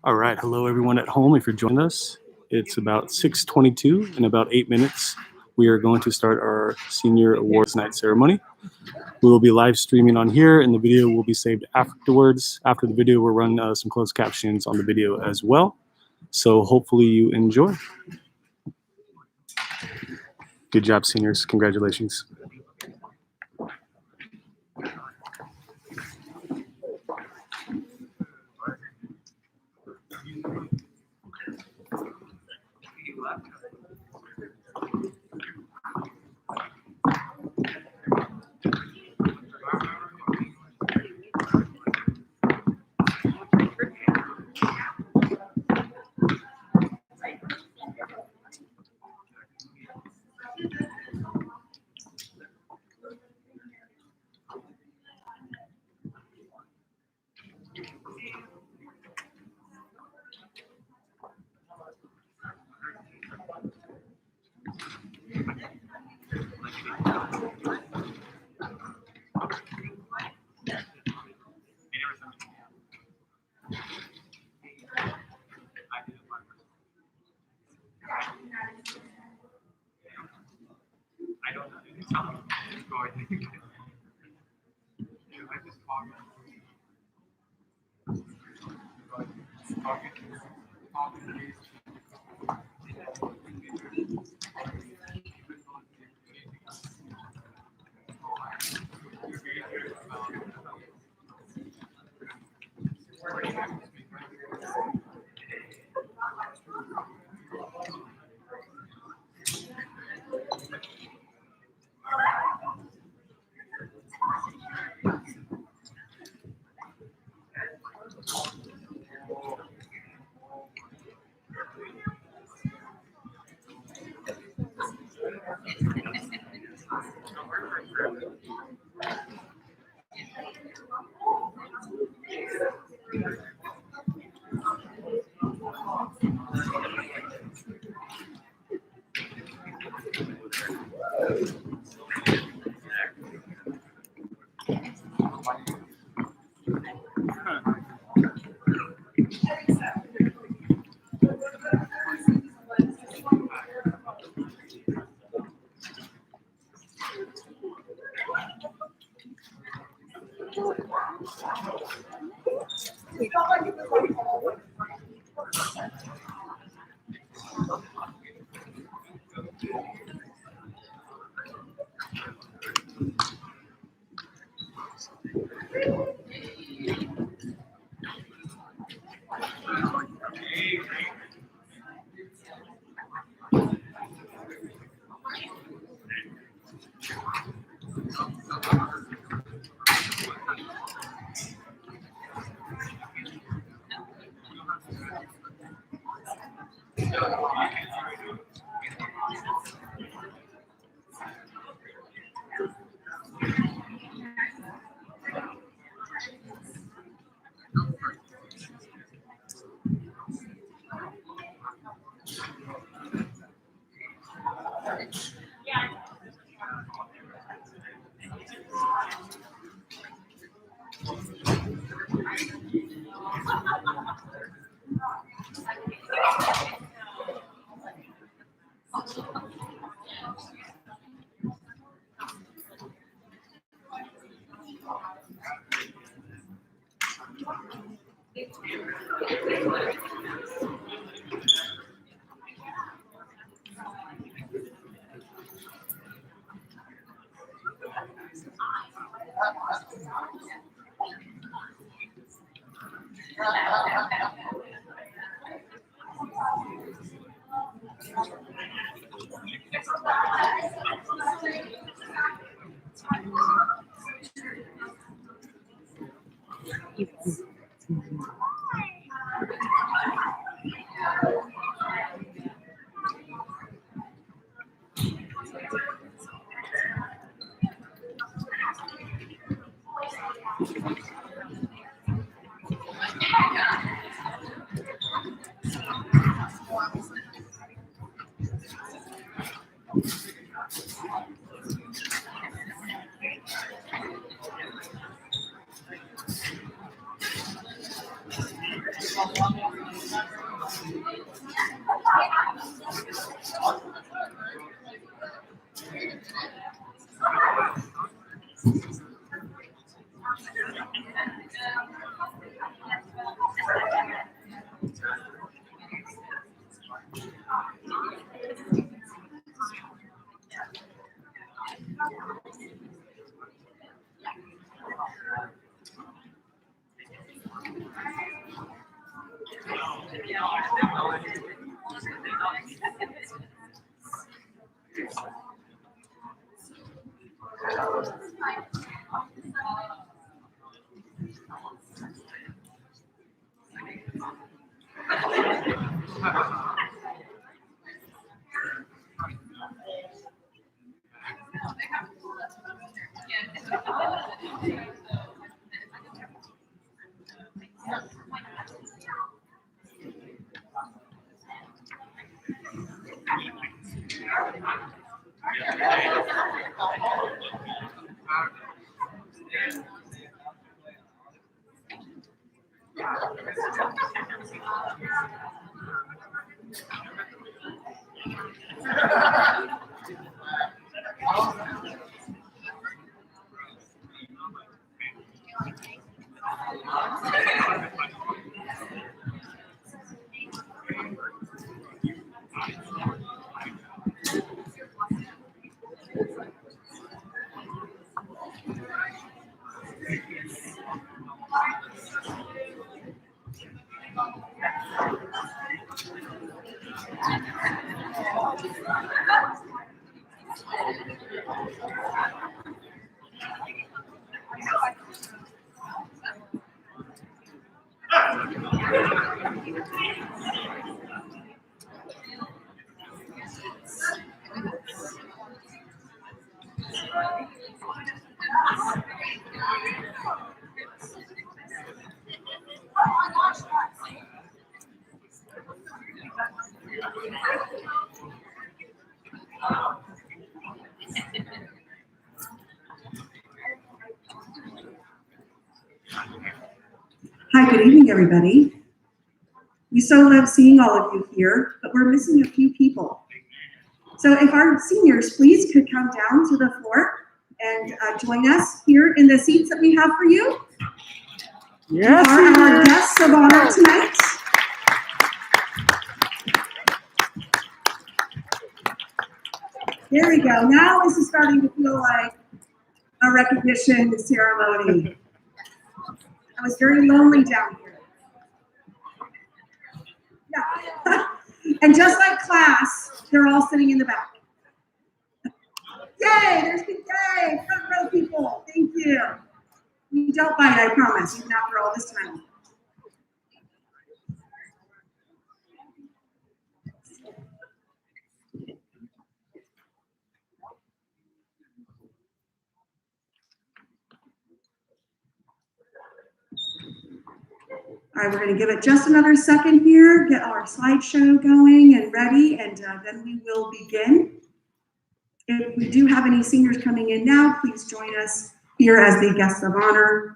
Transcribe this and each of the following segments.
All right. Hello, everyone at home. If you're joining us, it's about 6:22. In about 8 minutes, we are going to start our senior awards night ceremony. We will be live streaming on here, and the video will be saved afterwards. After the video, we'll run some closed captions on the video as well. So hopefully you enjoy. Good job, seniors. Congratulations. Hi, good evening, everybody. We so love seeing all of you here, but we're missing a few people. So if our seniors, please, could come down to the floor and join us here in the seats that we have for you. Yes, You are our guests of honor tonight. There we go. Now this is starting to feel like a recognition ceremony. I was very lonely down here. Yeah. And just like class, they're all sitting in the back. Yay, there's yay, front row people. Thank you. You don't bite, I promise, even after all this time. All right, we're going to give it just another second here, get our slideshow going and ready, and then we will begin. If we do have any seniors coming in now, please join us here as the guests of honor.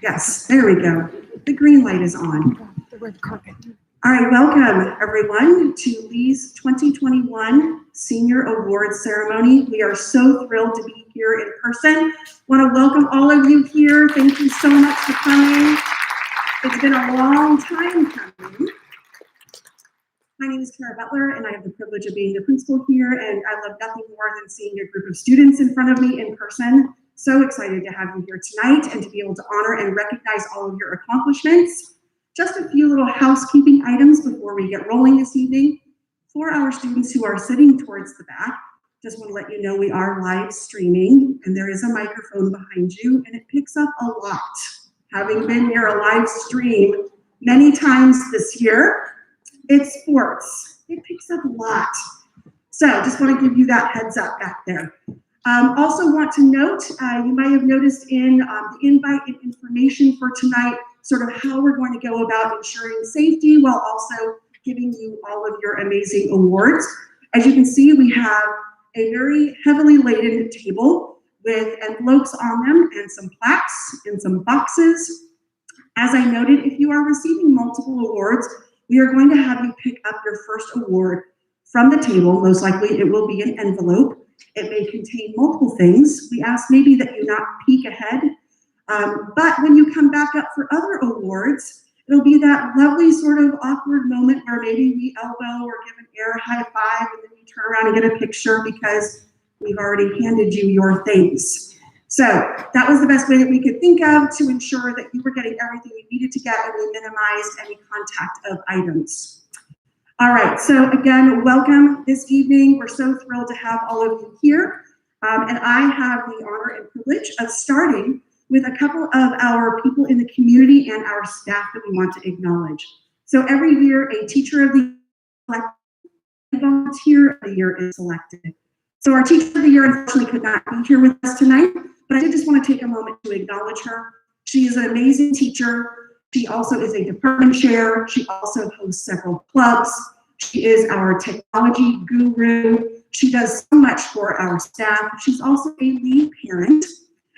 Yes, there we go. The green light is on. The red carpet. All right, welcome everyone to Lee's 2021 Senior Awards Ceremony. We are so thrilled to be here in person. Want to welcome all of you here. Thank you so much for coming. It's been a long time coming. My name is Kara Butler, and I have the privilege of being the principal here, and I love nothing more than seeing a group of students in front of me in person. So excited to have you here tonight and to be able to honor and recognize all of your accomplishments. Just a few little housekeeping items before we get rolling this evening. For our students who are sitting towards the back, just want to let you know we are live streaming, and there is a microphone behind you, and it picks up a lot. Having been near a live stream many times this year, it's sports. It picks up a lot. So just want to give you that heads up back there. Also want to note, you might have noticed in the invite and information for tonight, sort of how we're going to go about ensuring safety while also giving you all of your amazing awards. As you can see, we have a very heavily laden table with envelopes on them and some plaques and some boxes. As I noted, if you are receiving multiple awards, we are going to have you pick up your first award from the table. Most likely it will be an envelope. It may contain multiple things. We ask maybe that you not peek ahead, but when you come back up for other awards, it'll be that lovely sort of awkward moment where maybe we elbow or give an air high five and then we turn around and get a picture because we've already handed you your things. So that was the best way that we could think of to ensure that you were getting everything you needed to get and we minimized any contact of items. All right, so again, welcome this evening. We're so thrilled to have all of you here. And I have the honor and privilege of starting with a couple of our people in the community and our staff that we want to acknowledge. So every year, a teacher of the year, volunteer of the year is selected. So our teacher of the year unfortunately could not be here with us tonight, but I did just want to take a moment to acknowledge her. She is an amazing teacher. She also is a department chair. She also hosts several clubs. She is our technology guru. She does so much for our staff. She's also a lead parent.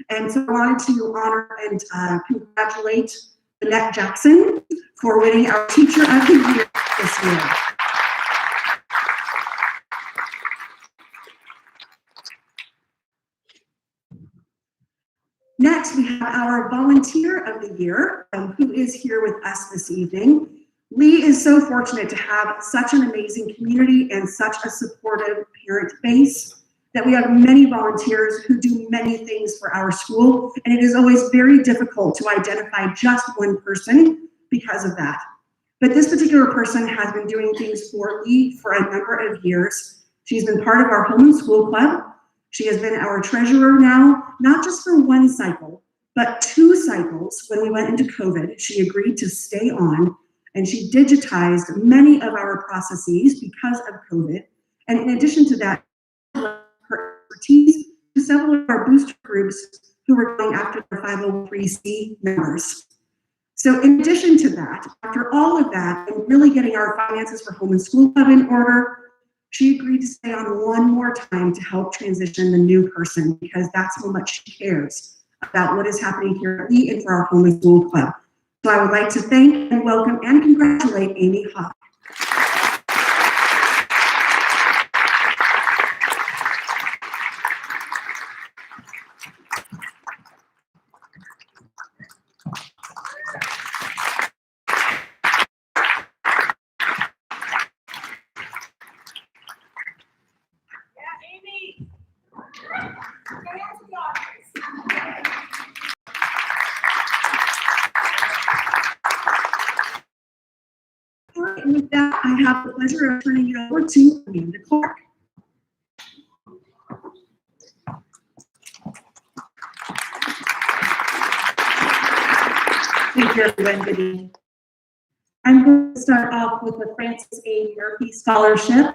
And so I wanted to honor and congratulate Annette Jackson for winning our Teacher of the Year this year. Next, we have our Volunteer of the Year, who is here with us this evening. Lee is so fortunate to have such an amazing community and such a supportive parent base that we have many volunteers who do many things for our school, and it is always very difficult to identify just one person because of that. But this particular person has been doing things for Lee for a number of years. She's been part of our home and school club. She has been our treasurer now, not just for one cycle, but 2 cycles. When we went into COVID, she agreed to stay on, and she digitized many of our processes because of COVID. And in addition to that, her expertise to several of our booster groups who were going after their 503c members. So in addition to that, after all of that and really getting our finances for home and school club in order, she agreed to stay on one more time to help transition the new person because that's how much she cares about what is happening here at Lee and for our home and school club. So I would like to thank and welcome and congratulate Amy Hawk. And with that, I have the pleasure of turning it over to Amanda Clark. Thank you, everyone. Good evening. I'm going to start off with the Francis A. Murphy Scholarship.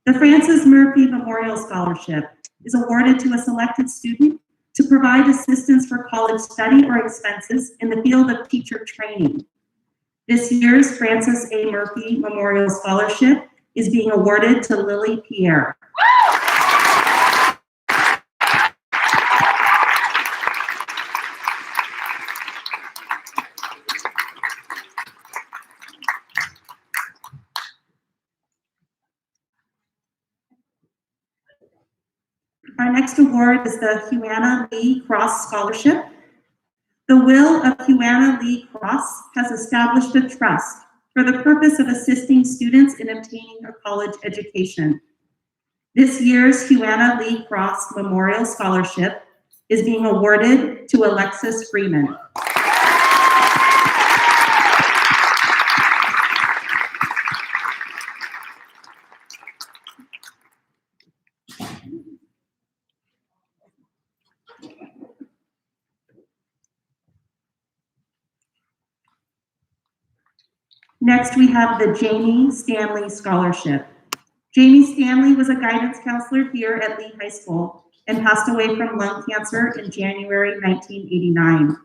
The Francis Murphy Memorial Scholarship is awarded to a selected student to provide assistance for college study or expenses in the field of teacher training. This year's Francis A. Murphy Memorial Scholarship is being awarded to Lily Pierre. Our next award is the Huanna Lee Cross Scholarship. The will of Huanna Lee Cross has established a trust for the purpose of assisting students in obtaining a college education. This year's Huanna Lee Cross Memorial Scholarship is being awarded to Alexis Freeman. Next, we have the Jamie Stanley Scholarship. Jamie Stanley was a guidance counselor here at Lee High School and passed away from lung cancer in January 1989.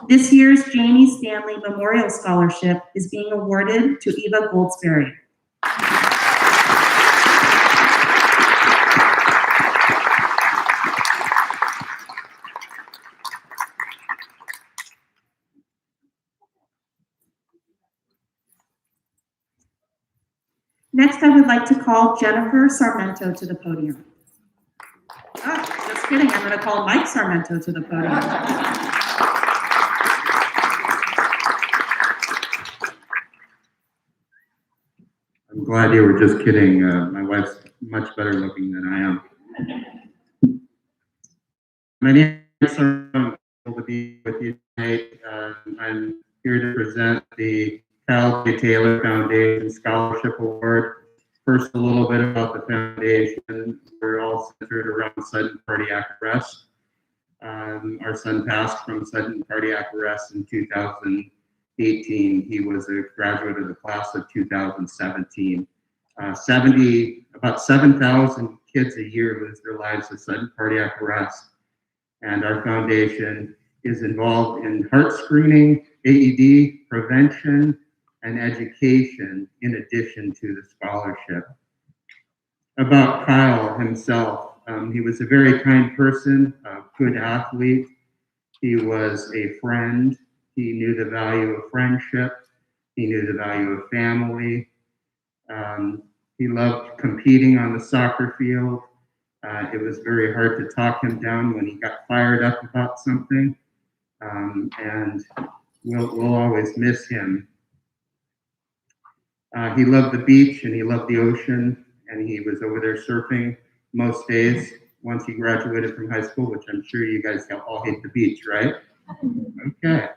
This year's Jamie Stanley Memorial Scholarship is being awarded to Eva Goldsberry. Next, I would like to call Jennifer Sarmento to the podium. Oh, just kidding, I'm going to call Mike Sarmento to the podium. I'm glad you were just kidding. My wife's much better looking than I am. My name is Sarmento to be with you tonight. I'm here to present the Cal J. Taylor Foundation Scholarship Award. First, a little bit about the foundation. We're all centered around sudden cardiac arrest. Our son passed from sudden cardiac arrest in 2018. He was a graduate of the class of 2017. About 7,000 kids a year lose their lives to sudden cardiac arrest. And our foundation is involved in heart screening, AED prevention, and education in addition to the scholarship. About Kyle himself, he was a very kind person, a good athlete. He was a friend. He knew the value of friendship. He knew the value of family. He loved competing on the soccer field. It was very hard to talk him down when he got fired up about something. And we'll always miss him. He loved the beach and he loved the ocean, and he was over there surfing most days once he graduated from high school, which I'm sure you guys all hate the beach, right? Okay.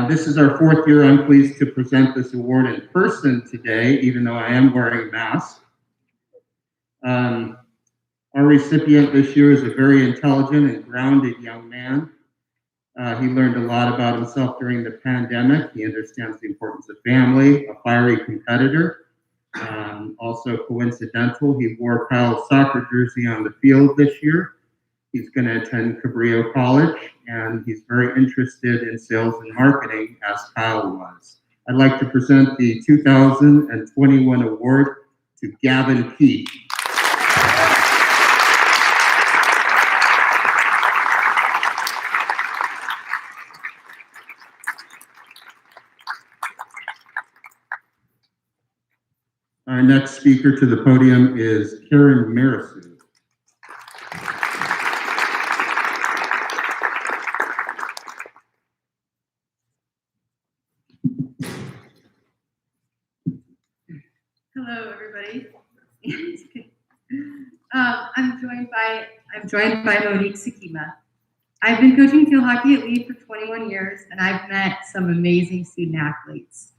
This is our 4th year. I'm pleased to present this award in person today, even though I am wearing a mask. Our recipient this year is a very intelligent and grounded young man. He learned a lot about himself during the pandemic. He understands the importance of family, a fiery competitor. Also coincidental, he wore Kyle's soccer jersey on the field this year. He's going to attend Cabrillo College, and he's very interested in sales and marketing, as Kyle was. I'd like to present the 2021 award to Gavin Peake. Our next speaker to the podium is Karen Marisu. Hello, everybody. I'm joined by Monique Sakima. I've been coaching field hockey at Lee for 21 years, and I've met some amazing student athletes.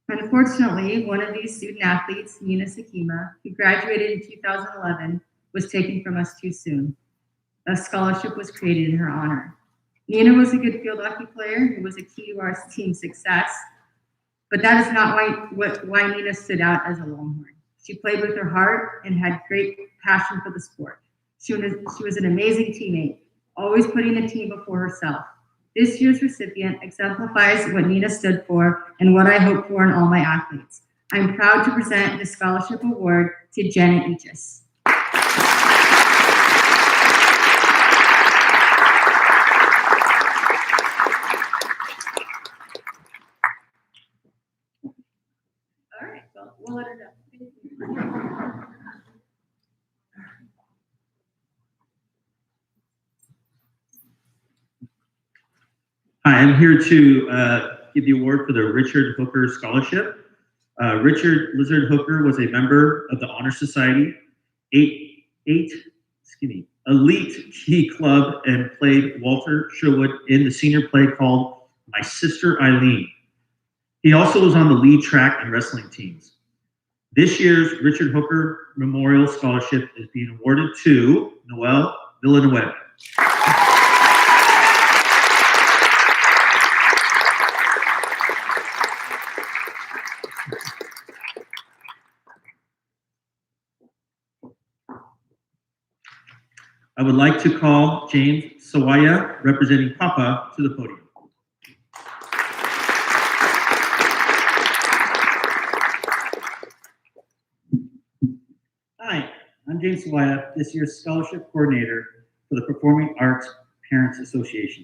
Unfortunately, one of these student athletes, Nina Sakima, who graduated in 2011, was taken from us too soon. A scholarship was created in her honor. Nina was a good field hockey player who was a key to our team's success, but that is not why Nina stood out as a Longhorn. She played with her heart and had great passion for the sport. She was an amazing teammate, always putting the team before herself. This year's recipient exemplifies what Nina stood for and what I hope for in all my athletes. I'm proud to present the scholarship award to Jenna Eachus. All right, well, we'll let her go. Hi, I'm here to give the award for the Richard Hooker Scholarship. Richard Lizard Hooker was a member of the Honor Society, elite key club, and played Walter Sherwood in the senior play called My Sister Eileen. He also was on the lead track and wrestling teams. This year's Richard Hooker Memorial Scholarship is being awarded to Noel Villanueva. I would like to call James Sawaya, representing Papa, to the podium. Hi, I'm James Sawaya, this year's scholarship coordinator for the Performing Arts Parents Association.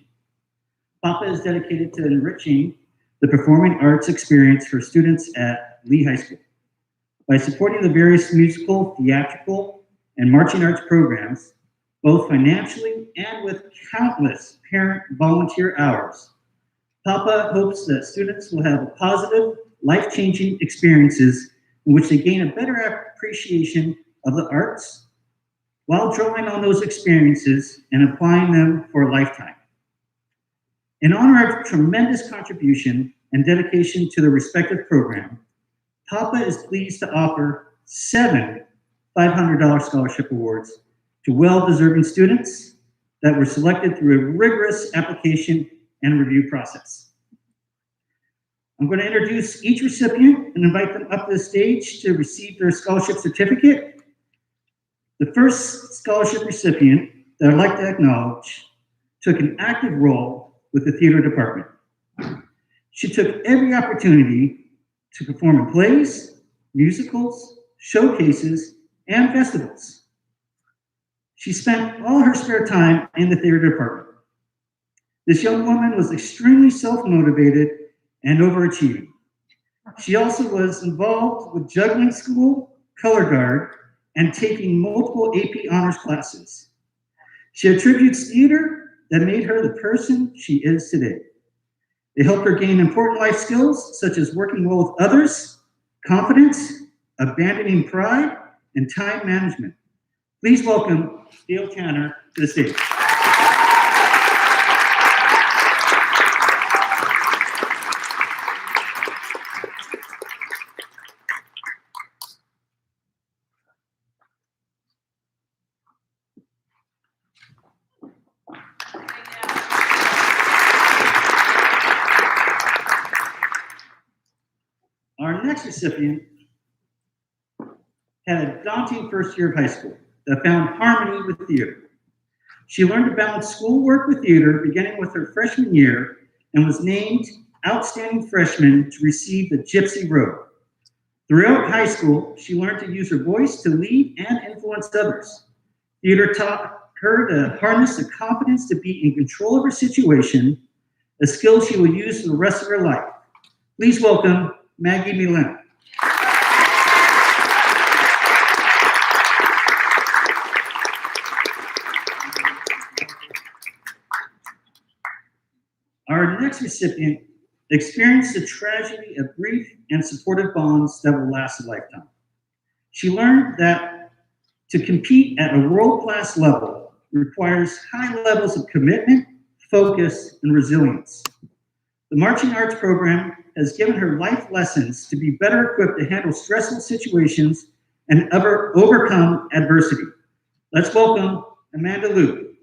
Papa is dedicated to enriching the performing arts experience for students at Lee High School. By supporting the various musical, theatrical, and marching arts programs, both financially and with countless parent volunteer hours, Papa hopes that students will have positive, life-changing experiences in which they gain a better appreciation of the arts while drawing on those experiences and applying them for a lifetime. In honor of tremendous contribution and dedication to the respective program, Papa is pleased to offer 7 $500 scholarship awards to well-deserving students that were selected through a rigorous application and review process. I'm going to introduce each recipient and invite them up to the stage to receive their scholarship certificate. The first scholarship recipient that I'd like to acknowledge took an active role with the theater department. She took every opportunity to perform in plays, musicals, showcases, and festivals. She spent all her spare time in the theater department. This young woman was extremely self-motivated and overachieving. She also was involved with juggling school, color guard, and taking multiple AP honors classes. She attributes theater that made her the person she is today. They helped her gain important life skills such as working well with others, confidence, abandoning pride, and time management. Please welcome Dale Tanner to the stage. Our next recipient had a daunting first year of high school that found harmony with theater. She learned to balance schoolwork with theater beginning with her freshman year and was named Outstanding Freshman to receive the Gypsy Robe. Throughout high school, she learned to use her voice to lead and influence others. Theater taught her to harness the confidence to be in control of her situation, a skill she will use for the rest of her life. Please welcome Maggie Milan. Our next recipient experienced the tragedy of brief and supportive bonds that will last a lifetime. She learned that to compete at a world-class level requires high levels of commitment, focus, and resilience. The marching arts program has given her life lessons to be better equipped to handle stressful situations and overcome adversity. Let's welcome Amanda Luke.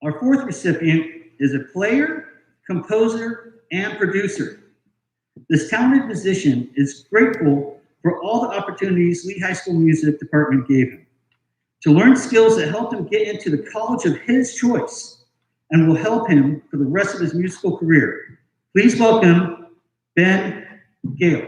Our fourth recipient is a player, composer, and producer. This talented musician is grateful for all the opportunities Lee High School Music Department gave him to learn skills that helped him get into the college of his choice and will help him for the rest of his musical career. Please welcome Ben Gale.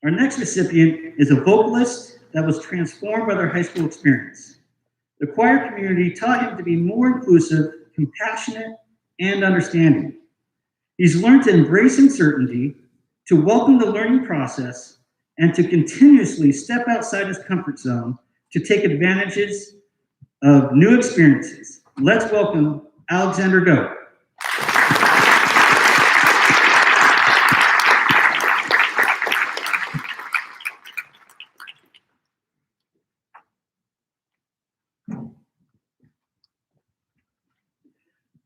Our next recipient is a vocalist that was transformed by their high school experience. The choir community taught him to be more inclusive, compassionate, and understanding. He's learned to embrace uncertainty, to welcome the learning process, and to continuously step outside his comfort zone to take advantages of new experiences. Let's welcome Alexander Doe.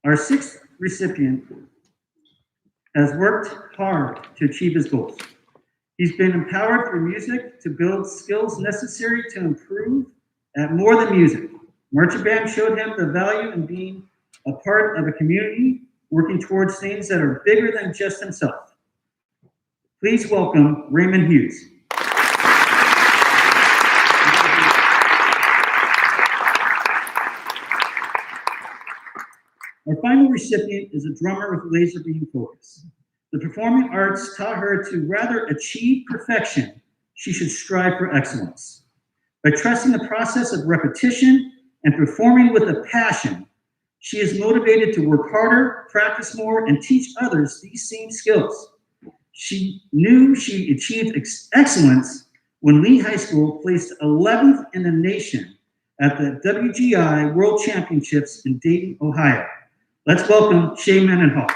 Our sixth recipient has worked hard to achieve his goals. He's been empowered through music to build skills necessary to improve at more than music. Marching band showed him the value in being a part of a community, working towards things that are bigger than just himself. Please welcome Raymond Hughes. Our final recipient is a drummer with laser beam focus. The performing arts taught her to rather achieve perfection, she should strive for excellence. By trusting the process of repetition and performing with a passion, she is motivated to work harder, practice more, and teach others these same skills. She knew she achieved excellence when Lee High School placed 11th in the nation at the WGI World Championships in Dayton, Ohio. Let's welcome Shay Mendenhall.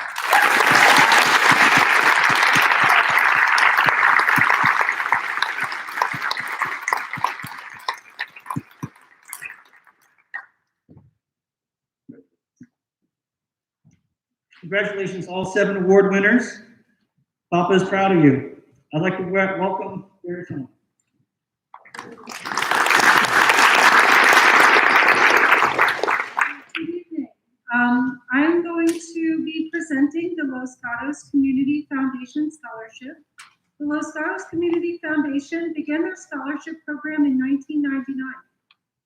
Congratulations, all 7 award winners. Papa is proud of you. I'd like to welcome Barry Tillman. Good evening. I'm going to be presenting the Los Gatos Community Foundation Scholarship. The Los Gatos Community Foundation began their scholarship program in 1999.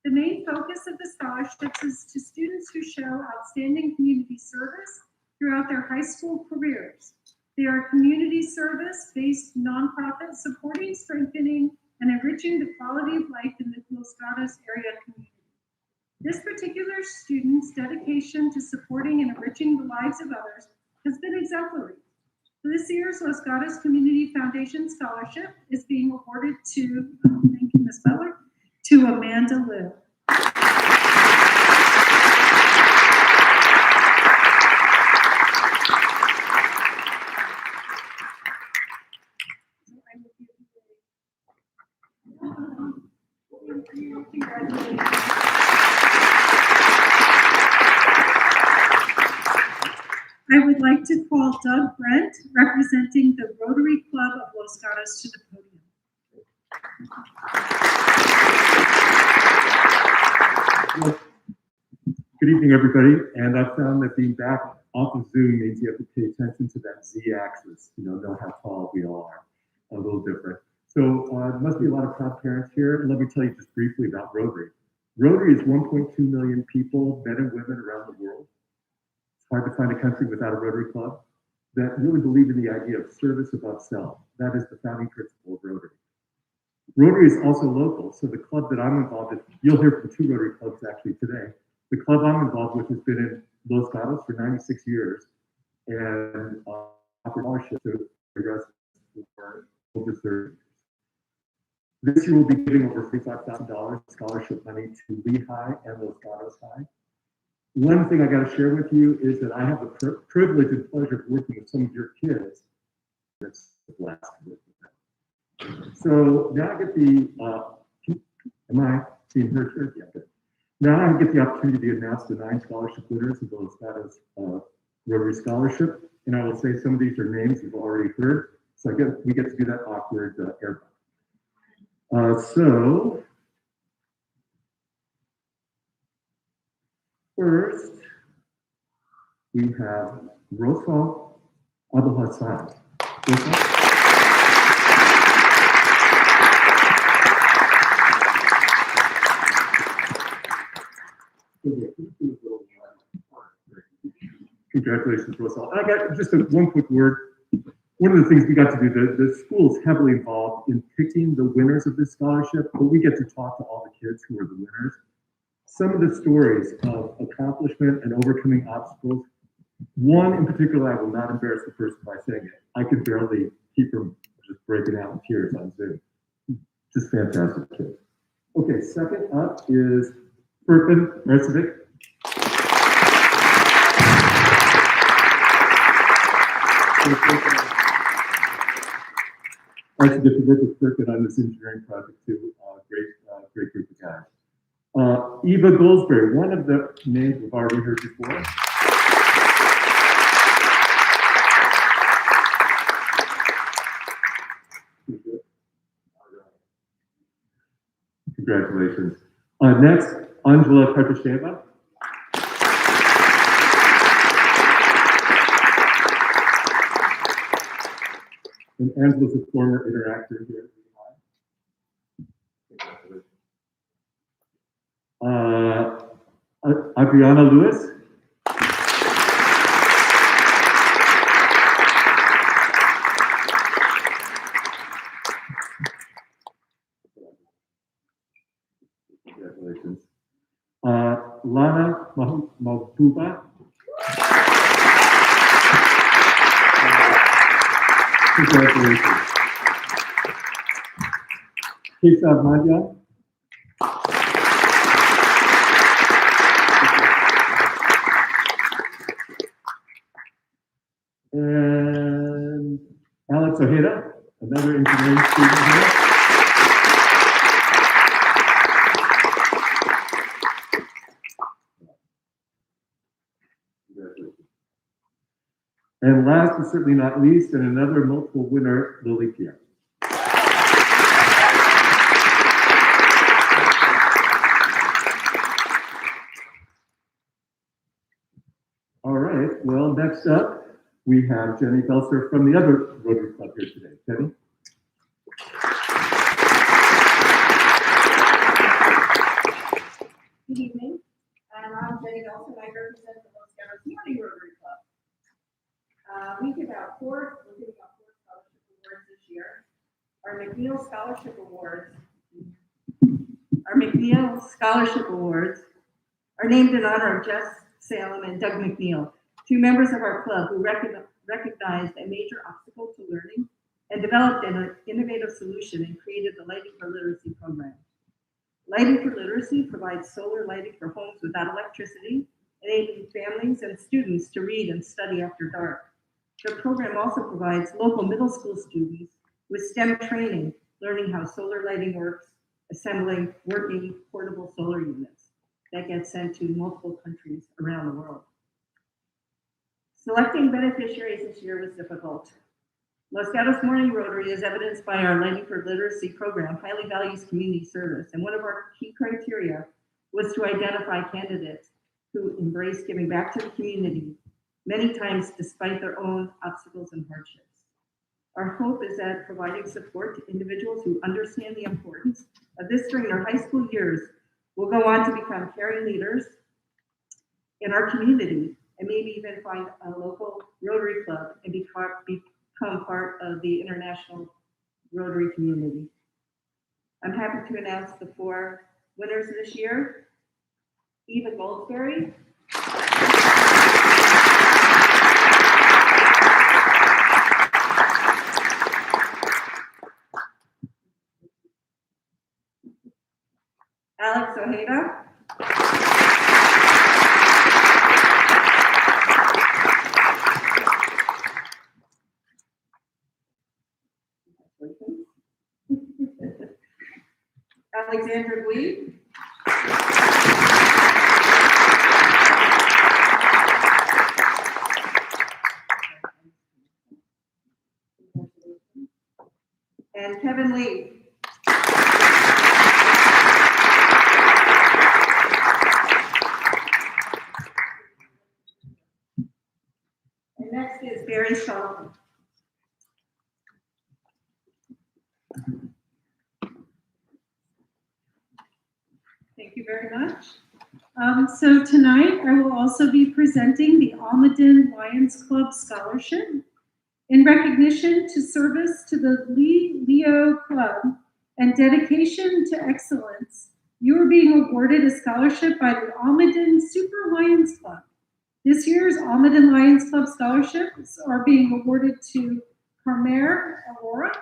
The main focus of the scholarships is to students who show outstanding community service throughout their high school careers. They are community service-based nonprofit supporting, strengthening, and enriching the quality of life in the Los Gatos area community. This particular student's dedication to supporting and enriching the lives of others has been exemplary. This year's Los Gatos Community Foundation Scholarship is being awarded to, thank you, Ms. Butler, to Amanda Liu. Congratulations. I would like to call Doug Brent, representing the Rotary Club of Los Gatos, to the podium. Good evening, everybody. And I've found that being back off of Zoom means you have to pay attention to that Z-axis, know how tall we all are, a little different. So there must be a lot of proud parents here. Let me tell you just briefly about Rotary. Rotary is 1.2 million people, men and women around the world. It's hard to find a country without a Rotary Club that really believe in the idea of service above self. That is the founding principle of Rotary. Rotary is also local, so the club that I'm involved in, you'll hear from 2 Rotary clubs actually today. The club I'm involved with has been in Los Gatos for 96 years and offers scholarship to residents for over 30 years. This year we'll be giving over $45,000 scholarship money to Lehigh and Los Gatos High. One thing I got to share with you is that I have the privilege and pleasure of working with some of your kids. That's the blast to work with them. So now I get the, am I being heard here? Yeah, good. Now I get the opportunity to announce the 9 scholarship winners of the Los Gatos Rotary Scholarship. And I will say some of these are names you've already heard. So we get to do that awkward air. So first, we have Rosa Abu Hassan. Congratulations, Rosa. I got just one quick word. One of the things we got to do, the school is heavily involved in picking the winners of this scholarship, but we get to talk to all the kids who are the winners. Some of the stories of accomplishment and overcoming obstacles, one in particular, I will not embarrass the person by saying it. I could barely keep from just breaking out in tears on Zoom. Just fantastic kids. Okay, second up is Furkan Mercevic. I actually get to work with Furkan on this engineering project too. Great group of guys. Eva Goldsberry, one of the names we've already heard before. Congratulations. Next, Angela Kartasheva. And Angela's a former interactor here at Lehigh. Adriana Lewis. Congratulations. Lana Mahbuba. Congratulations. Kesav Madhya. And Alex Ojeda, another engineering student here. Congratulations. And last but certainly not least, and another multiple winner, Lily Pierre. All right, well, next up, we have Jenny Belser from the other Rotary Club here today. Jenny? Good evening, and I'm Jenny Nelson. I represent the Los Gatos Morning Rotary Club. We're giving out four scholarship awards this year. Our McNeil Scholarship Awards are named in honor of Jess Salem and Doug McNeil, two members of our club who recognized a major obstacle to learning and developed an innovative solution and created the Lighting for Literacy program. Lighting for Literacy provides solar lighting for homes without electricity, enabling families and students to read and study after dark. The program also provides local middle school students with STEM training, learning how solar lighting works, assembling working portable solar units that get sent to multiple countries around the world. Selecting beneficiaries this year was difficult. Los Gatos Morning Rotary, is evidenced by our Lighting for Literacy program, highly values community service, and one of our key criteria was to identify candidates who embrace giving back to the community, many times despite their own obstacles and hardships. Our hope is that providing support to individuals who understand the importance of this during their high school years will go on to become caring leaders in our community and maybe even find a local Rotary Club and become part of the international Rotary community. I'm happy to announce the four winners this year. Eva Goldsberry. Alex Ojeda. Alexandra Glebe. And Kevin Lee. And next is Barry Sullivan. Thank you very much. So tonight I will also be presenting the Almaden Lions Club Scholarship. In recognition to service to the Lee Leo Club and dedication to excellence, you are being awarded a scholarship by the Almaden Super Lions Club. This year's Almaden Lions Club scholarships are being awarded to Carmer Aurora,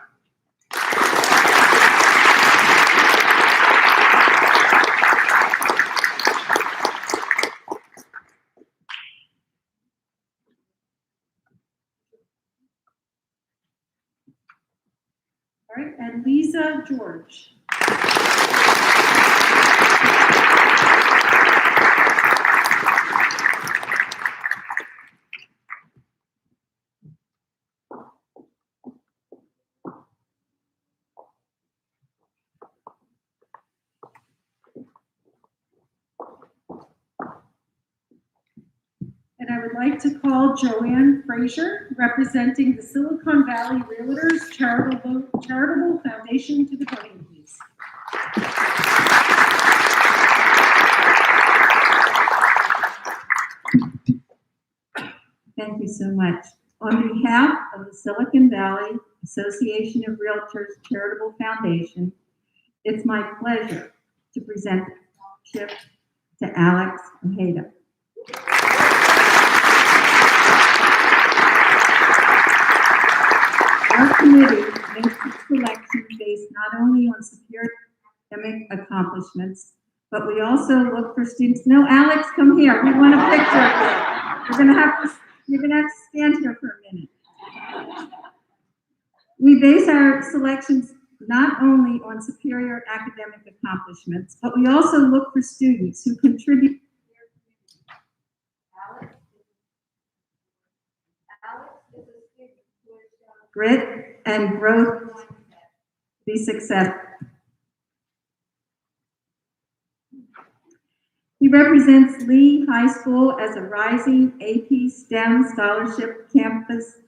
all right, and Lisa George. would like to call Joanne Frazier, representing the Silicon Valley Realtors Charitable Foundation, to the podium, please. Thank you so much. On behalf of the Silicon Valley Association of Realtors Charitable Foundation, it's my pleasure to present the scholarship to Alex Ojeda. Our committee makes its selection based not only on superior academic accomplishments, but we also look for students. No, Alex, come here. We want a picture of you. You're gonna have to stand here for a minute. We base our selections not only on superior academic accomplishments, but we also look for students who contribute. Alex is a student who has shown grit and growth to be successful. He represents Lee High School as a rising AP STEM scholarship campus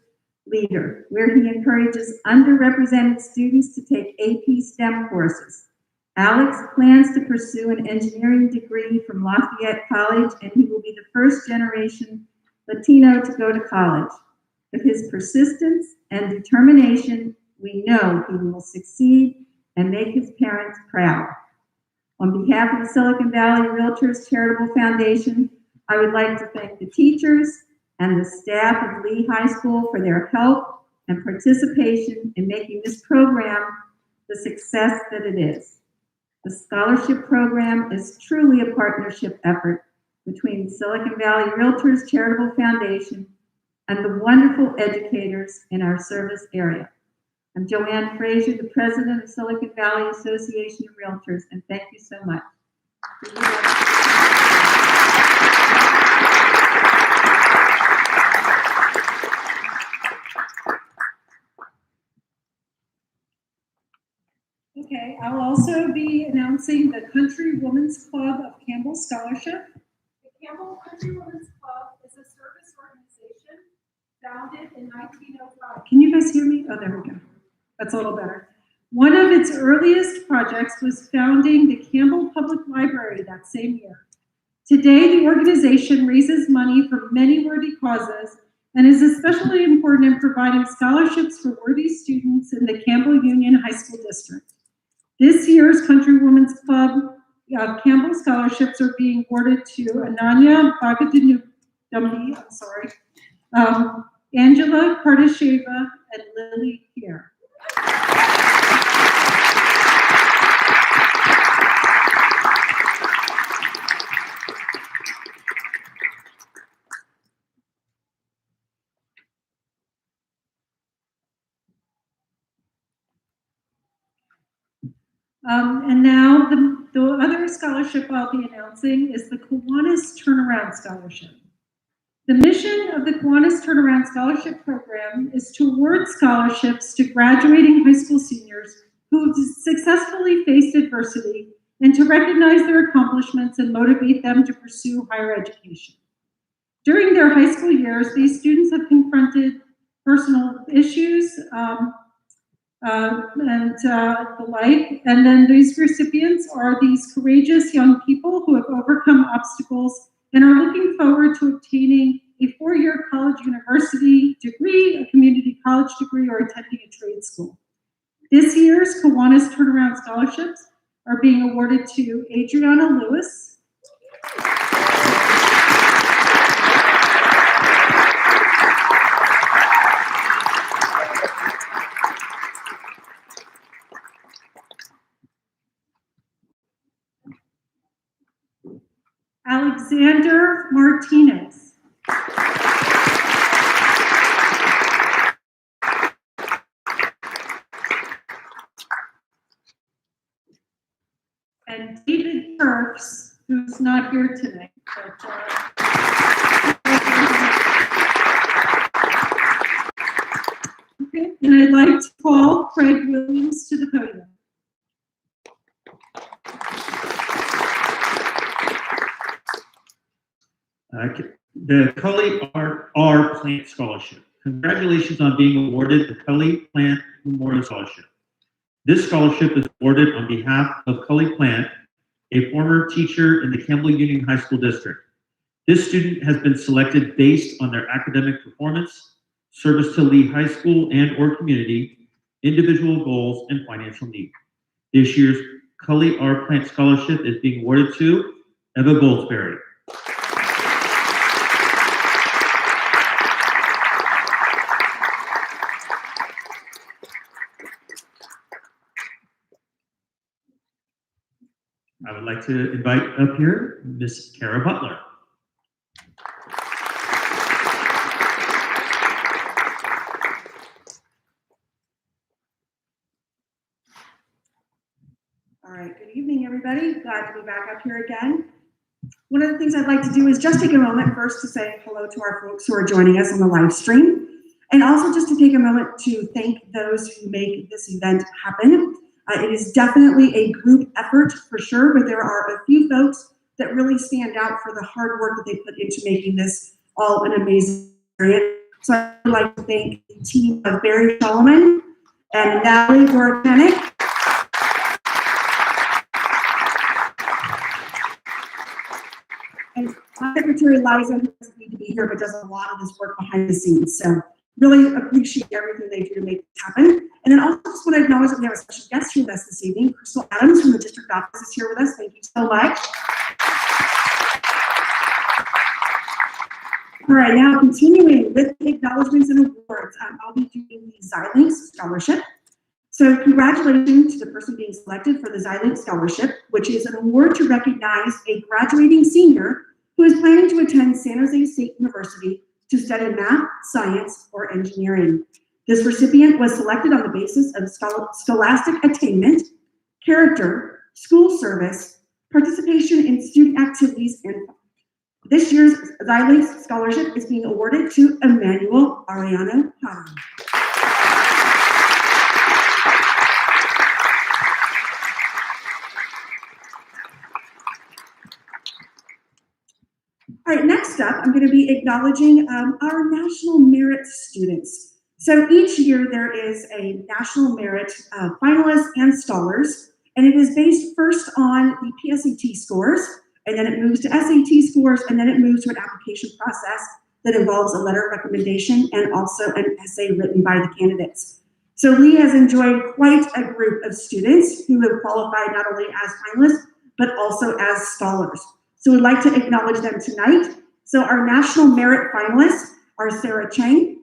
leader, where he encourages underrepresented students to take AP STEM courses. Alex plans to pursue an engineering degree from Lafayette College, and he will be the first generation Latino to go to college. With his persistence and determination, we know he will succeed and make his parents proud. On behalf of the Silicon Valley Realtors Charitable Foundation, I would like to thank the teachers and the staff of Lee High School for their help and participation in making this program the success that it is. The scholarship program is truly a partnership effort between Silicon Valley Realtors Charitable Foundation and the wonderful educators in our service area. I'm Joanne Frazier, the president of Silicon Valley Association of Realtors, and thank you so much. Okay, I'll also be announcing the Country Women's Club of Campbell Scholarship. The Campbell Country Women's Club is a service organization founded in 1905. Can you guys hear me? Oh, there we go. That's a little better. One of its earliest projects was founding the Campbell Public Library that same year. Today, the organization raises money for many worthy causes and is especially important in providing scholarships for worthy students in the Campbell Union High School District. This year's Country Women's Club of Campbell scholarships are being awarded to Ananya Bagadanumbi, Angela Kardasheva, and Lily Pierre. And now the other scholarship I'll be announcing is the Kiwanis Turnaround Scholarship. The mission of the Kiwanis Turnaround Scholarship Program is to award scholarships to graduating high school seniors who have successfully faced adversity and to recognize their accomplishments and motivate them to pursue higher education. During their high school years, these students have confronted personal issues, the like, and then these recipients are these courageous young people who have overcome obstacles and are looking forward to obtaining a four-year college university degree, a community college degree, or attending a trade school. This year's Kiwanis Turnaround Scholarships are being awarded to Adriana Lewis, Alexander Martinez, and David Turks, who's not here tonight. Okay, and I'd like to call Craig Williams to the podium. the Cully R. Plant Scholarship. Congratulations on being awarded the Cully Plant Memorial Scholarship. This scholarship is awarded on behalf of Cully Plant, a former teacher in the Campbell Union High School District. This student has been selected based on their academic performance, service to Lee High School and or community, individual goals, and financial need. This year's Cully R. Plant Scholarship is being awarded to Eva Goldsberry. I would like to invite up here Miss Kara Butler. All right, good evening, everybody. Glad to be back up here again. One of the things I'd like to do is just take a moment first to say hello to our folks who are joining us on the live stream, and also just to take a moment to thank those who make this event happen. It is definitely a group effort for sure, but there are a few folks that really stand out for the hard work that they put into making this all an amazing experience. So I would like to thank the team of Barry Solomon and Natalie Gorganek. And my secretary Liza, who doesn't need to be here, but does a lot of this work behind the scenes. So really appreciate everything they do to make this happen. And then also just want to acknowledge that we have a special guest here with us this evening. Crystal Adams from the district office is here with us. Thank you so much. All right, now continuing with the acknowledgements and awards, I'll be doing the Xilinx Scholarship. So congratulations to the person being selected for the Xilinx Scholarship, which is an award to recognize a graduating senior who is planning to attend San Jose State University to study math, science, or engineering. This recipient was selected on the basis of scholastic attainment, character, school service, participation in student activities, and this year's Xilinx Scholarship is being awarded to Emmanuel Ariano Hara. All right, next up, I'm going to be acknowledging our National Merit students. So each year there is a National Merit finalists and scholars, and it is based first on the PSAT scores, and then it moves to SAT scores, and then it moves to an application process that involves a letter of recommendation and also an essay written by the candidates. So Lee has enjoyed quite a group of students who have qualified not only as finalists, but also as scholars. So we'd like to acknowledge them tonight. So our National Merit finalists are Sarah Chang,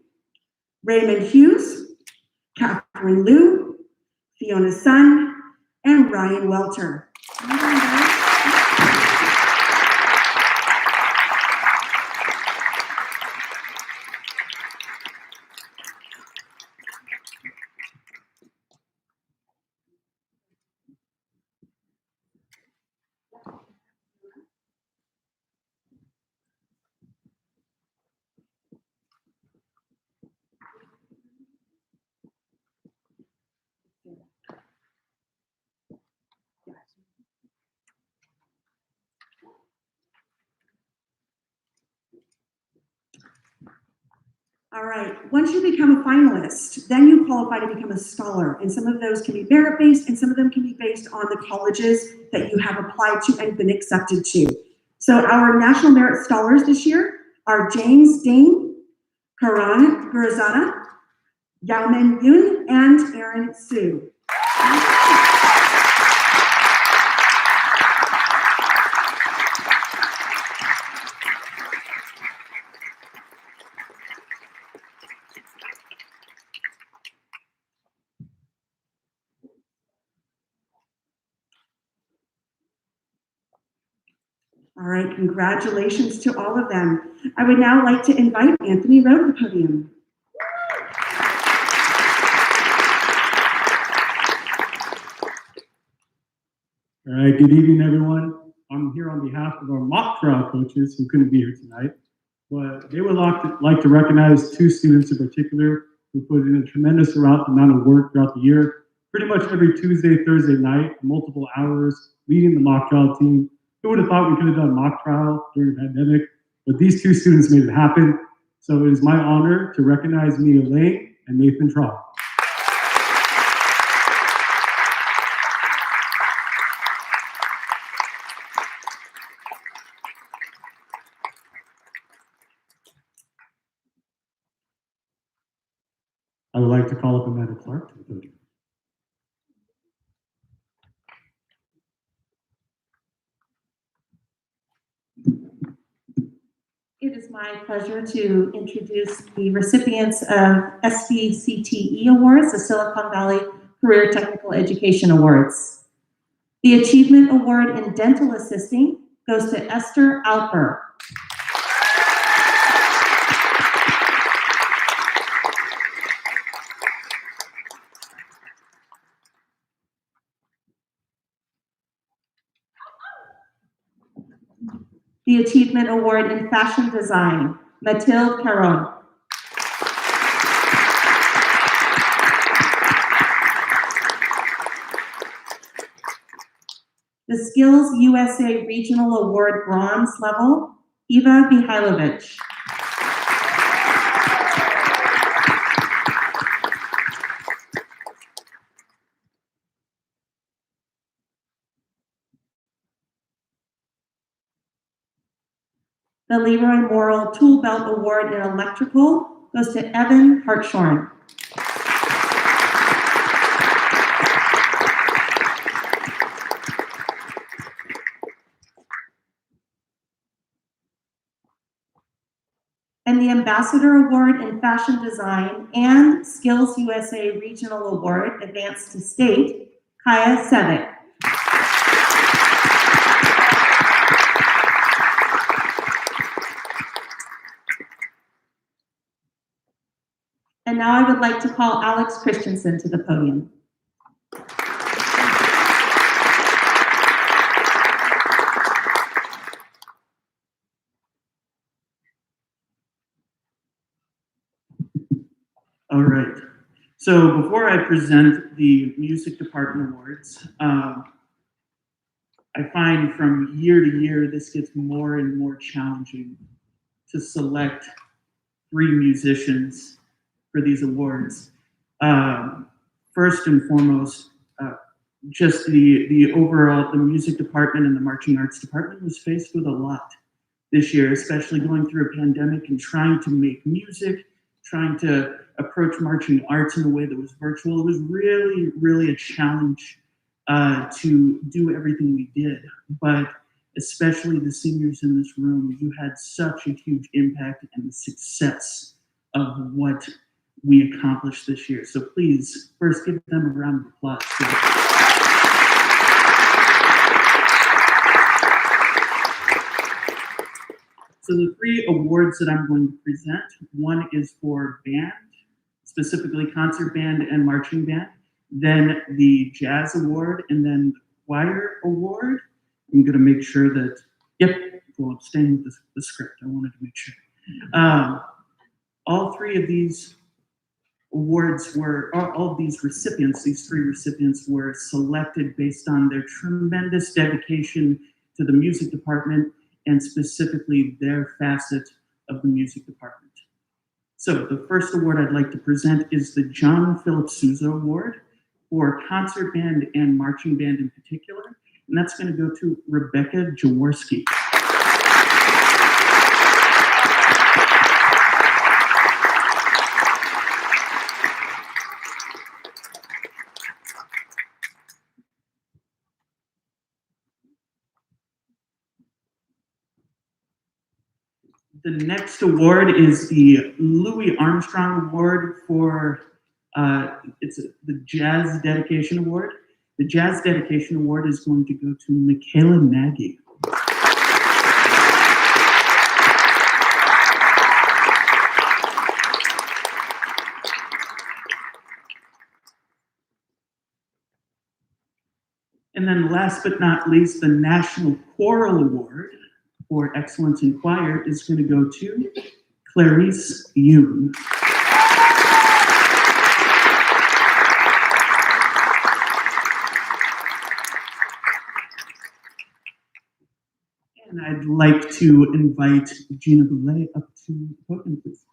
Raymond Hughes, Catherine Liu, Fiona Sun, and Ryan Welter. All right, once you become a finalist, then you qualify to become a scholar. And some of those can be merit-based and some of them can be based on the colleges that you have applied to and been accepted to. So our National Merit Scholars this year are James Ding, Karan Gurzada, Yaomin Yoon, and Aaron Su. All right, congratulations to all of them. I would now like to invite Anthony Rowe to the podium. All right, good evening, everyone. I'm here on behalf of our mock trial coaches who couldn't be here tonight, but they would like to recognize two students in particular who put in a tremendous amount of work throughout the year, pretty much every Tuesday, Thursday night, multiple hours, leading the mock trial team. Who would have thought we could have done mock trial during the pandemic? but these two students made it happen. So it is my honor to recognize Mia Lane and Nathan Traub. I would like to call up Amanda Clark to the podium. It is my pleasure to introduce the recipients of SDCTE Awards, the Silicon Valley Career Technical Education Awards. The Achievement Award in Dental Assisting goes to Esther Alper. The Achievement Award in Fashion Design, Mathilde Caron. The Skills USA Regional Award Bronze Level, Eva Mihailovich. The Leroy Morrill Tool Belt Award in Electrical goes to Evan Hartshorn. And the Ambassador Award in Fashion Design and Skills USA Regional Award Advanced to State, Kaya Sevick. And now I would like to call Alex Christensen to the podium. All right. So before I present the Music Department Awards, I find from year to year this gets more and more challenging to select 3 musicians for these awards. First and foremost, just the overall, the music department and the marching arts department was faced with a lot this year, especially going through a pandemic and trying to make music, trying to approach marching arts in a way that was virtual. It was really, really a challenge to do everything we did. But especially the seniors in this room, you had such a huge impact and the success of what we accomplished this year. So please, first give them a round of applause. So the 3 awards that I'm going to present, one is for band, specifically concert band and marching band, then the jazz award, and then the choir award. I'm going to make sure that, well, I'm staying with the script. I wanted to make sure. All 3 of these awards were, all of these recipients, these 3 recipients were selected based on their tremendous dedication to the music department and specifically their facet of the music department. So the first award I'd like to present is the John Philip Sousa Award for concert band and marching band in particular, and that's going to go to Rebecca Jaworski. The next award is the Louis Armstrong Award for, the Jazz Dedication Award. The Jazz Dedication Award is going to go to Michaela Nagy. And then last but not least, the National Choral Award for Excellence in Choir is going to go to Clarice Yoon. And I'd like to invite Gina Boulay up to the podium, please.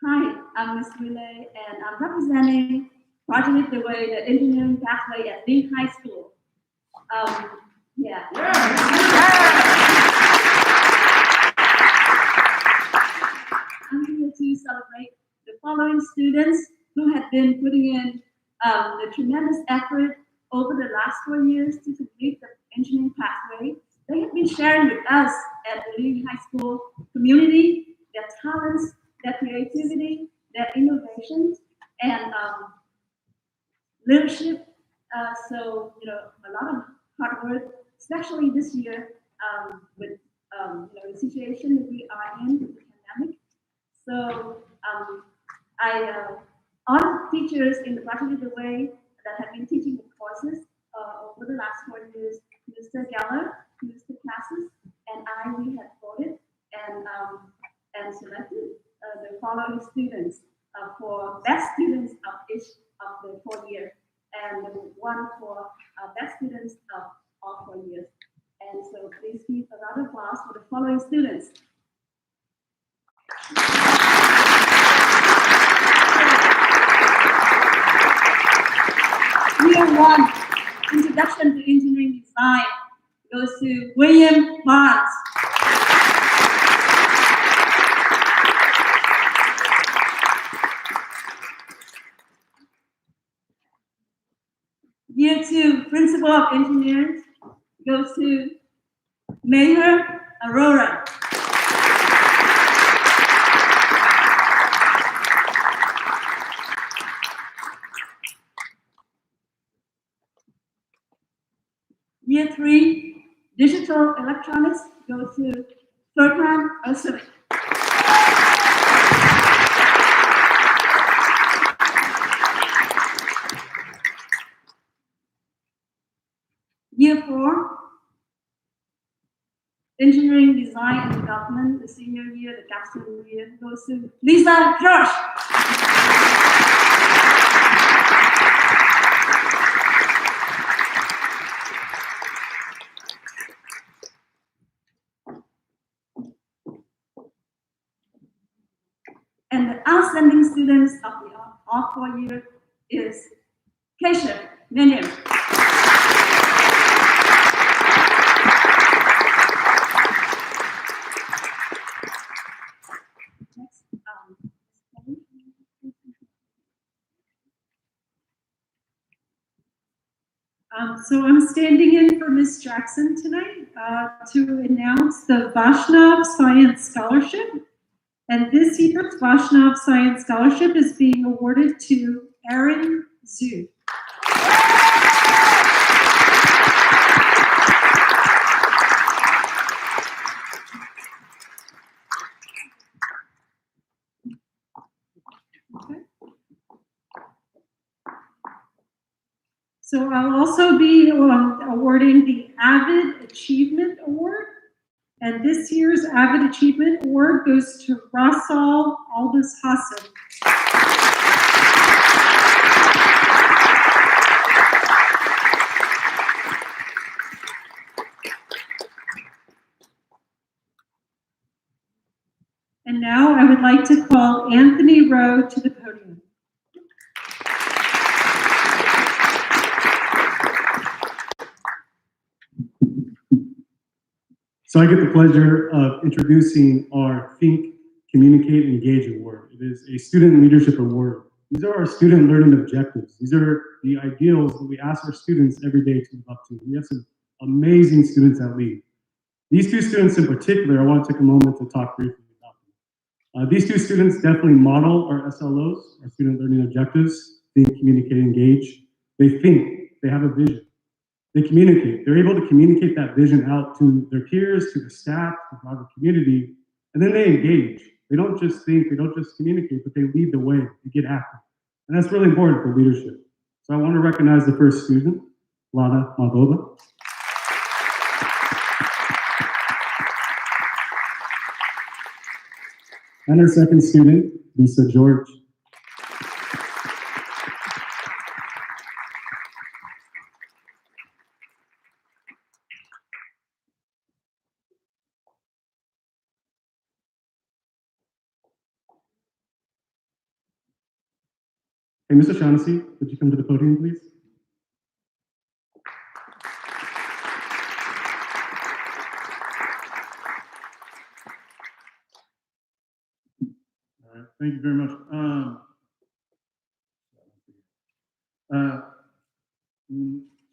Hi, I'm Ms. Boulay, and I'm representing Project Lead the Way, the engineering pathway at Lee High School. Yeah. I'm here to celebrate the following students who have been putting in the tremendous effort over the last 4 years to complete the engineering pathway. They have been sharing with us at the Lee High School community their talents, their creativity, their innovations, and leadership. So, a lot of hard work, especially this year with the situation that we are in with the pandemic. So all teachers in the Project the Way that have been teaching the courses over the last 4 years, Mr. Geller, Mr. Cassis, and we have voted and selected the following students for best students of each of the 4 years, and one for best students of all 4 years. And so please give a round of applause for the following students. Year 1, Introduction to Engineering Design, goes to William Barnes. Year 2, Principal of Engineers, goes to Mayor Aurora. Year 3, Digital Electronics, goes to Furkan Öztürk. Year 4, Engineering Design and Development, the senior year, the capstone year, goes to Lisa Josh. And the outstanding students of the all 4 year is Keshav Menyam. So I'm standing in for Ms. Jackson tonight to announce the Vaishnav Science Scholarship. And this year's Vaishnav Science Scholarship is being awarded to Aaron Zhu. So I'll also be awarding the Avid Achievement Award. And this year's Avid Achievement Award goes to Rasal Aldous Hassan. And now I would like to call Anthony Rowe to the podium. So I get the pleasure of introducing our Think, Communicate, Engage Award. It is a student leadership award. These are our student learning objectives. These are the ideals that we ask our students every day to live up to. We have some amazing students at Lee. These two students in particular, I want to take a moment to talk briefly about them. These two students definitely model our SLOs, our student learning objectives, Think, Communicate, Engage. They think, they have a vision. They communicate. They're able to communicate that vision out to their peers, to the staff, to the broader community, and then they engage. They don't just think, they don't just communicate, but they lead the way, they get active. And that's really important for leadership. So I want to recognize the first student, Lana Moldova. And our second student, Lisa George. Hey, Mr. Shaughnessy, would you come to the podium, please? All right, thank you very much.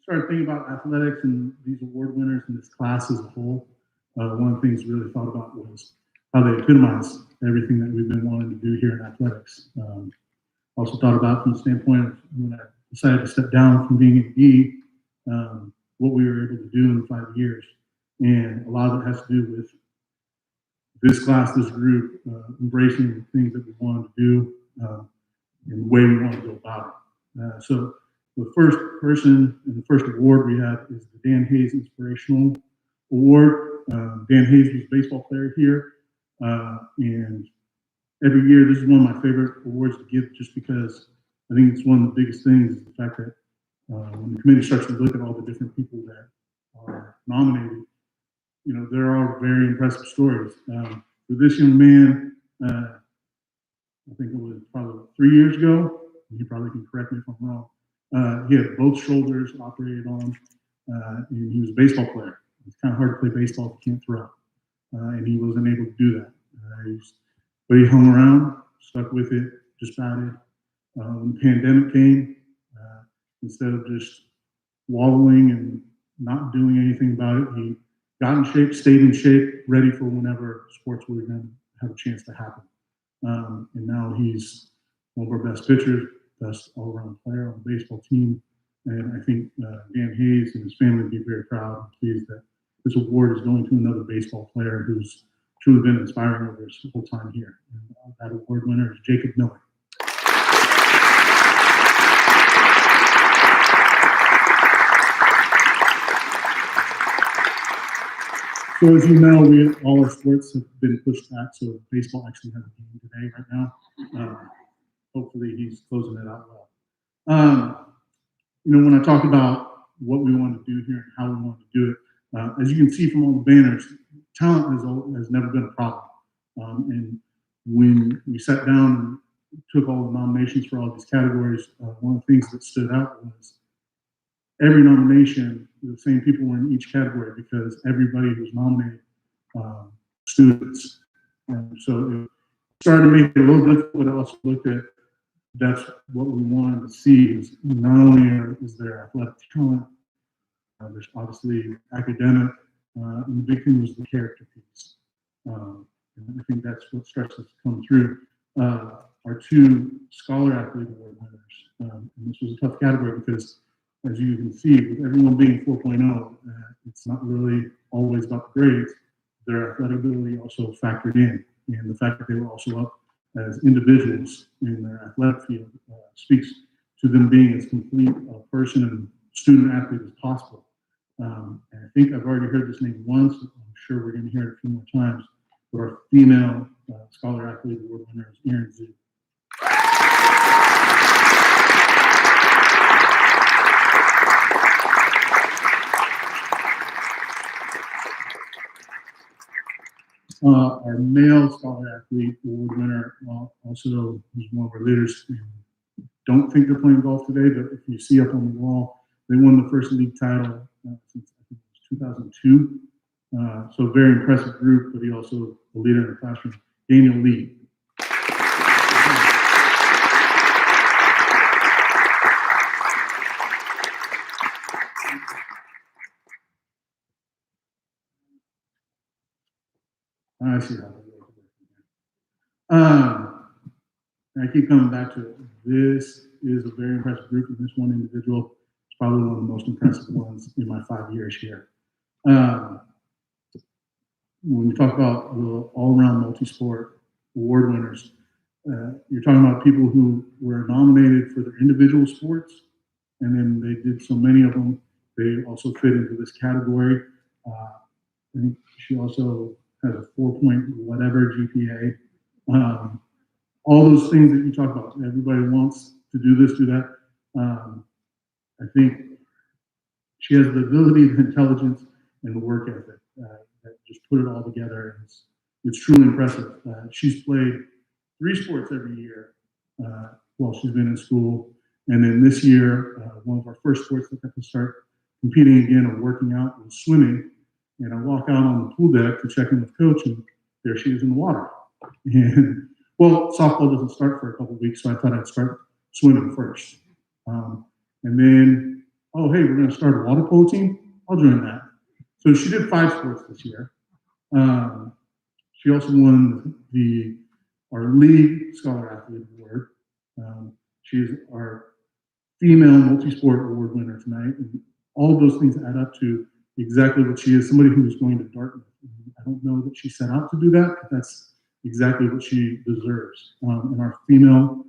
Started thinking about athletics and these award winners and this class as a whole. One of the things I really thought about was how they epitomize everything that we've been wanting to do here in athletics. Also thought about from the standpoint of when I decided to step down from being AD, what we were able to do in 5 years. And a lot of it has to do with this class, this group, embracing the things that we wanted to do and the way we want to go about it. So the first person and the first award we have is the Dan Hayes Inspirational Award. Dan Hayes was a baseball player here. And every year, this is one of my favorite awards to give just because I think it's one of the biggest things is the fact that when the committee starts to look at all the different people that are nominated, you know, there are very impressive stories. For this young man, I think it was probably 3 years ago, and you probably can correct me if I'm wrong, he had both shoulders operated on, and he was a baseball player. It's kind of hard to play baseball if you can't throw, and he wasn't able to do that. But he hung around, stuck with it, just batted. When the pandemic came, instead of just wallowing and not doing anything about it, he got in shape, stayed in shape, ready for whenever sports were going to have a chance to happen. And now he's one of our best pitchers, best all-around player on the baseball team. And I think Dan Hayes and his family would be very proud and pleased that this award is going to another baseball player who's truly been inspiring over his whole time here. And that award winner is Jacob Miller. So as you know, all our sports have been pushed back, so baseball actually has a game today right now. Hopefully he's closing it out well. You know, when I talk about what we want to do here and how we want to do it, as you can see from all the banners, talent has never been a problem. And when we sat down and took all the nominations for all these categories, one of the things that stood out was every nomination, the same people were in each category because everybody was nominated students. And so it started to make it a little difficult, but I also looked at that's what we wanted to see is not only is there athletic talent, there's obviously academic, and the big thing was the character piece. And I think that's what starts to come through. Our two Scholar Athlete Award winners, and this was a tough category because as you can see, with everyone being 4.0, it's not really always about the grades. Their athletic ability also factored in, and the fact that they were also up as individuals in their athletic field speaks to them being as complete a person and student athlete as possible. And I think I've already heard this name once. I'm sure we're going to hear it a few more times. But our female Scholar Athlete Award winner is Erin Zhu. Our male Scholar Athlete Award winner also is one of our leaders. Don't think they're playing golf today, but if you see up on the wall, they won the first league title since I think it was 2002. So a very impressive group, but he also a leader in the classroom, Daniel Lee. I see how that works. I keep coming back to it. This is a very impressive group, and this one individual is probably one of the most impressive ones in my 5 years here. When we talk about the all-around multi-sport award winners, you're talking about people who were nominated for their individual sports, and then they did so many of them, they also fit into this category. I think she also has a 4 point whatever GPA. all those things that you talk about. Everybody wants to do this, do that. I think she has the ability, the intelligence, and the work ethic that just put it all together. And it's truly impressive. She's played 3 sports every year while she's been in school. And then this year, one of our first sports that got to start competing again or working out was swimming. And I walk out on the pool deck to check in with coach, and there she is in the water. And well, softball doesn't start for a couple of weeks, so I thought I'd start swimming first. And then, oh, hey, we're going to start a water polo team. I'll join that. So she did 5 sports this year. She also won our league scholar athlete award. She's our female multi-sport award winner tonight. And all of those things add up to exactly what she is, somebody who is going to Dartmouth. I don't know that she set out to do that, but that's exactly what she deserves. And our female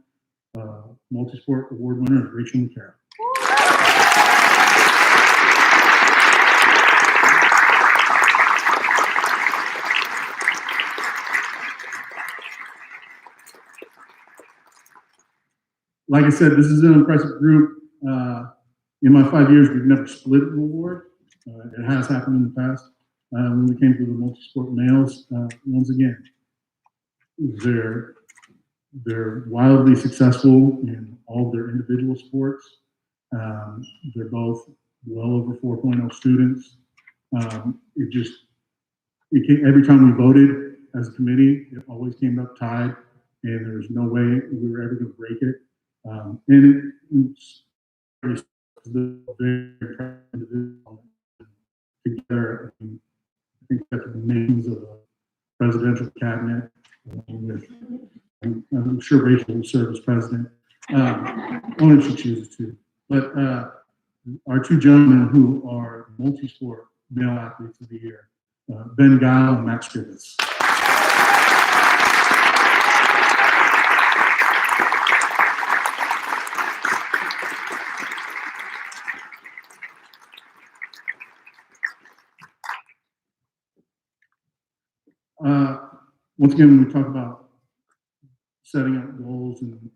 multi-sport award winner is Rachel McCarroll. Like I said, this is an impressive group. In my 5 years, we've never split an award. It has happened in the past. When we came to the multi-sport males, once again, they're wildly successful in all of their individual sports. They're both well over 4.0 students. Every time we voted as a committee, it always came up tied, and there was no way we were ever going to break it. And it's very together. I think that's the names of the presidential cabinet. I'm sure Rachel will serve as president, only if she chooses to. But our 2 gentlemen who are multi-sport male athletes of the year, Ben Guile and Max Griffiths. Once again, when we talk about setting up goals and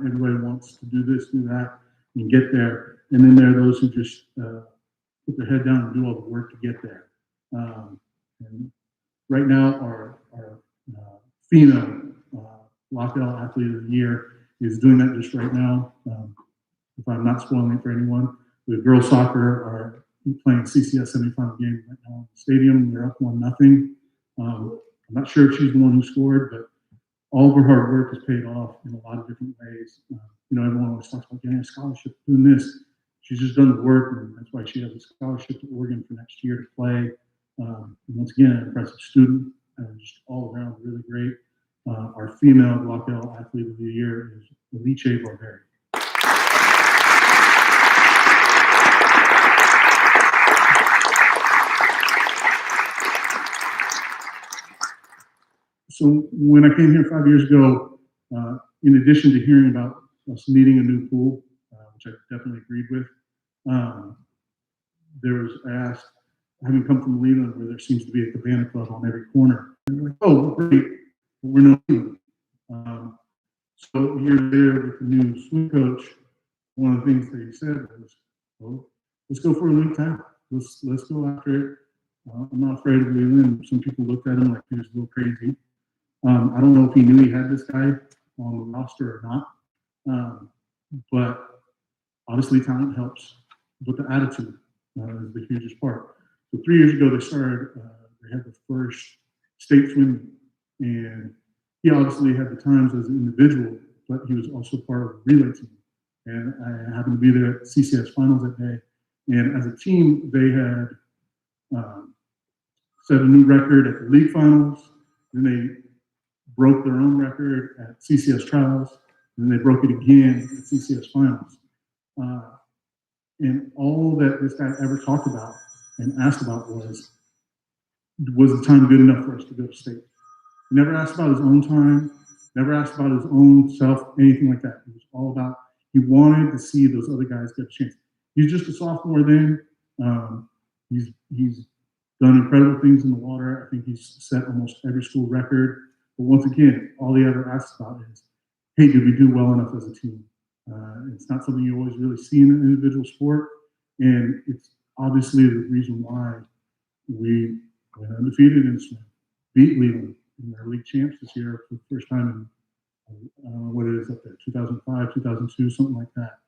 everybody wants to do this, do that, and get there. And then there are those who just put their head down and do all the work to get there. And right now, our female Lochdale Athlete of the Year is doing that just right now. If I'm not spoiling it for anyone, the girls soccer are playing CCS semifinal game right now in the stadium. They're up 1-0. I'm not sure if she's the one who scored, but all of her hard work has paid off in a lot of different ways. Everyone always talks about getting a scholarship, doing this. She's just done the work, and that's why she has a scholarship to Oregon for next year to play. Once again, an impressive student, just all around really great. Our female Lochdale Athlete of the Year is Alice Barberi. So when I came here 5 years ago, in addition to hearing about us needing a new pool, which I definitely agreed with, I asked, having come from Leland, where there seems to be a cabana club on every corner, and they're like, oh, great, but we're not doing it. So here there with the new swim coach, one of the things that he said was, well, let's go for a league title. Let's go after it. I'm not afraid of Leland. Some people looked at him like he was a little crazy. I don't know if he knew he had this guy on the roster or not, but obviously talent helps, but the attitude is the hugest part. So 3 years ago, they had the first state swim, and he obviously had the times as an individual, but he was also part of the relay team. And I happened to be there at the CCS finals that day. And as a team, they had set a new record at the league finals. Then they broke their own record at CCS trials, and then they broke it again at CCS finals. And all that this guy ever talked about and asked about was the time good enough for us to go to state? He never asked about his own time, never asked about his own self, anything like that. It was all about, he wanted to see those other guys get a chance. He's just a sophomore then. He's done incredible things in the water. I think he's set almost every school record. But once again, all he ever asks about is, hey, did we do well enough as a team? It's not something you always really see in an individual sport, and it's obviously the reason why we went undefeated in swim, beat Leland in their league champs this year for the first time in what it is up there, 2005, 2002, something like that.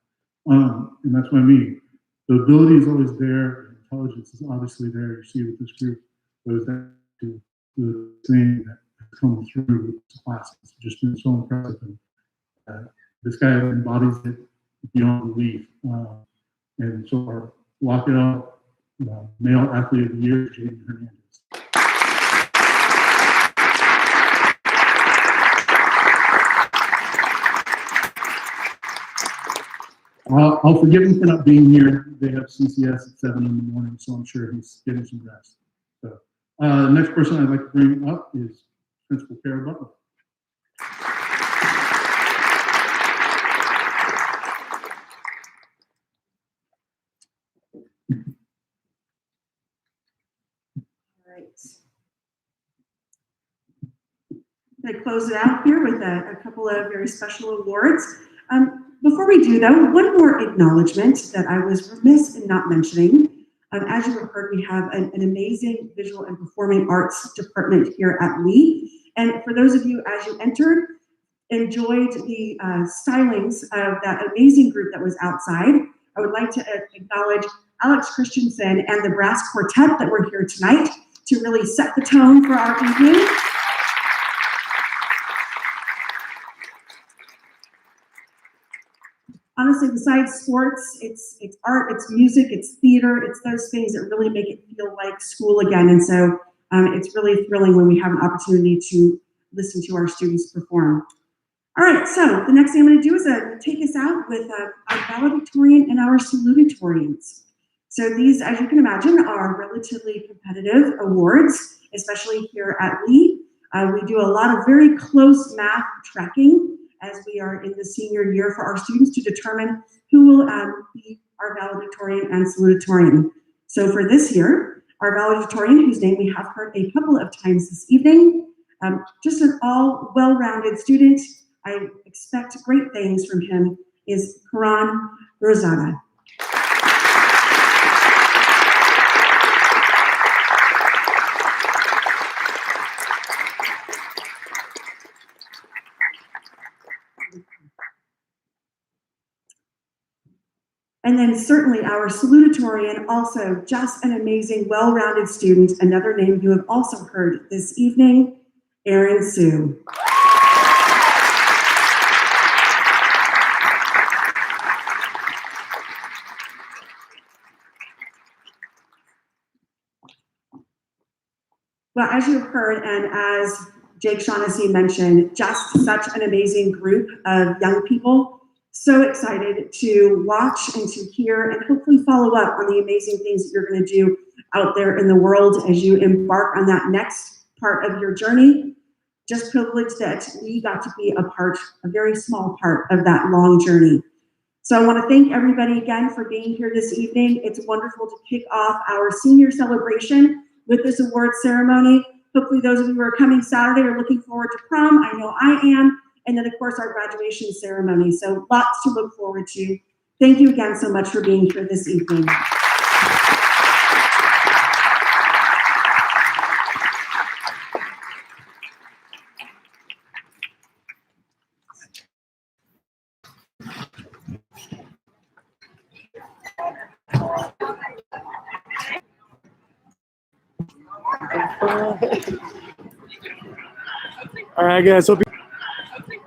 And that's what I mean. The ability is always there. The intelligence is obviously there. You see with this group, those that to the thing that has come through with this class. It's just been so impressive. And this guy embodies it beyond belief. And so our lock it up, male athlete of the year, Jaden Hernandez. I'll forgive him for not being here. They have CCS at 7 in the morning, so I'm sure he's getting some rest. So, the next person I'd like to bring up is Principal Kara Butler. I close it out here with a couple of very special awards. Before we do, though, one more acknowledgement that I was remiss in not mentioning. As you have heard, we have an amazing visual and performing arts department here at Lee. And for those of you, as you entered, enjoyed the stylings of that amazing group that was outside, I would like to acknowledge Alex Christensen and the brass quartet that were here tonight to really set the tone for our evening. Honestly, besides sports, it's art, it's music, it's theater, it's those things that really make it feel like school again. And so it's really thrilling when we have an opportunity to listen to our students perform. All right, so the next thing I'm going to do is take us out with our valedictorian and our salutatorians. So these, as you can imagine, are relatively competitive awards, especially here at Lee. We do a lot of very close math tracking as we are in the senior year for our students to determine who will be our valedictorian and salutatorian. So for this year, our valedictorian, whose name we have heard a couple of times this evening, just an all well-rounded student, I expect great things from him, is Karan Rosada. And then certainly our salutatorian, also just an amazing, well-rounded student, another name you have also heard this evening, Erin Sue. Well, as you've heard, and as Jake Shaughnessy mentioned, just such an amazing group of young people. So excited to watch and to hear and hopefully follow up on the amazing things that you're going to do out there in the world as you embark on that next part of your journey. Just privileged that we got to be a very small part of that long journey. So I want to thank everybody again for being here this evening. It's wonderful to kick off our senior celebration with this award ceremony. Hopefully those of you who are coming Saturday are looking forward to prom. I know I am. And then, of course, our graduation ceremony. So lots to look forward to. Thank you again so much for being here this evening.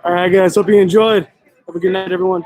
All right, guys. Hope you enjoyed. Have a good night, everyone.